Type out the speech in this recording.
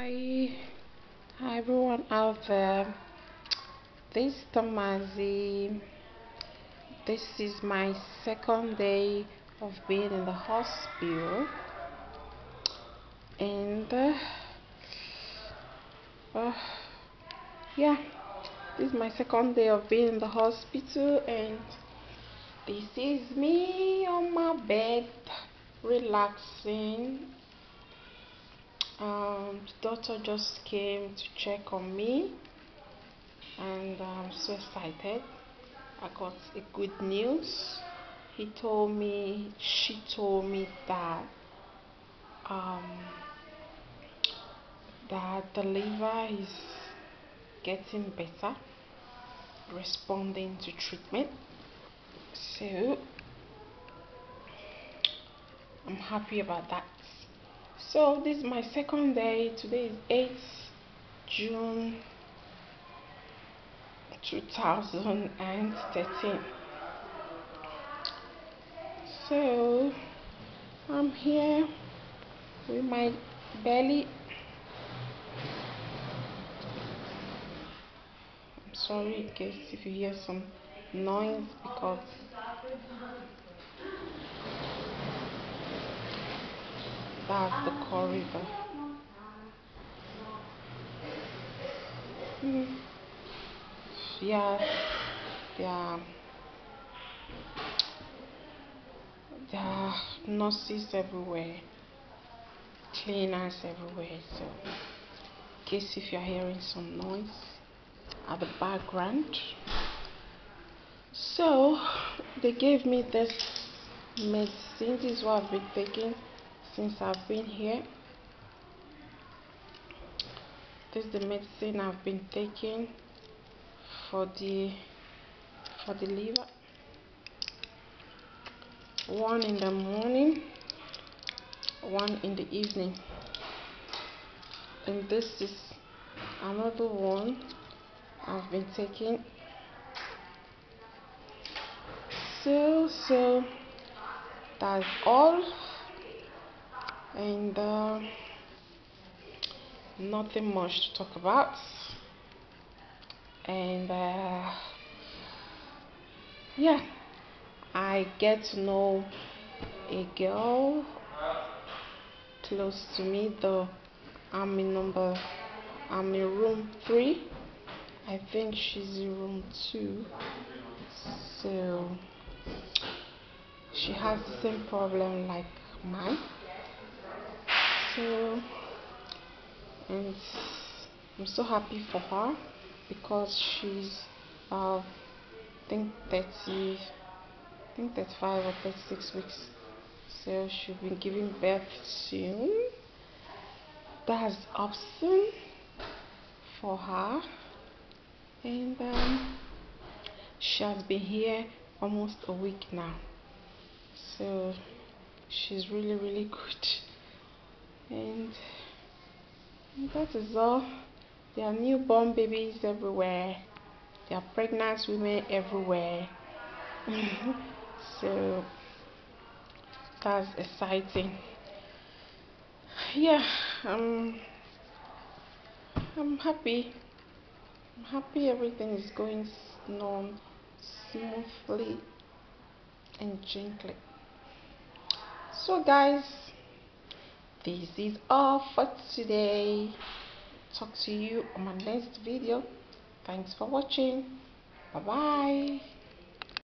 Hi everyone out there. This is Tamazi. This is my second day of being in the hospital, and yeah, this is my second day of being in the hospital, and this is me on my bed relaxing. The doctor just came to check on me, and I'm so excited. I got a good news. She told me that that the liver is getting better, responding to treatment. So I'm happy about that. So this is my second day. Today is 8th June 2013. So I'm here with my belly. I'm sorry in case if you hear some noise, because that's the corridor. Yeah, there are nurses everywhere, cleaners everywhere. So in case if you're hearing some noise at the background. So they gave me this medicine. This is what I've been taking since I've been here. This is the medicine I've been taking for the liver. One in the morning, one in the evening, and this is another one I've been taking. So that's all, and nothing much to talk about. And yeah, I get to know a girl close to me, though I'm in room 3. I think she's in room 2. So she has the same problem like mine. So, and I'm so happy for her because she's I think 35 or 36 weeks. So she'll be giving birth soon. That's awesome for her. And she has been here almost a week now. So she's really good. And that is all. There are newborn babies everywhere. There are pregnant women everywhere. So that's exciting. Yeah, I'm happy. I'm happy everything is going smoothly and gently. So guys, this is all for today. Talk to you on my next video. Thanks for watching. Bye bye.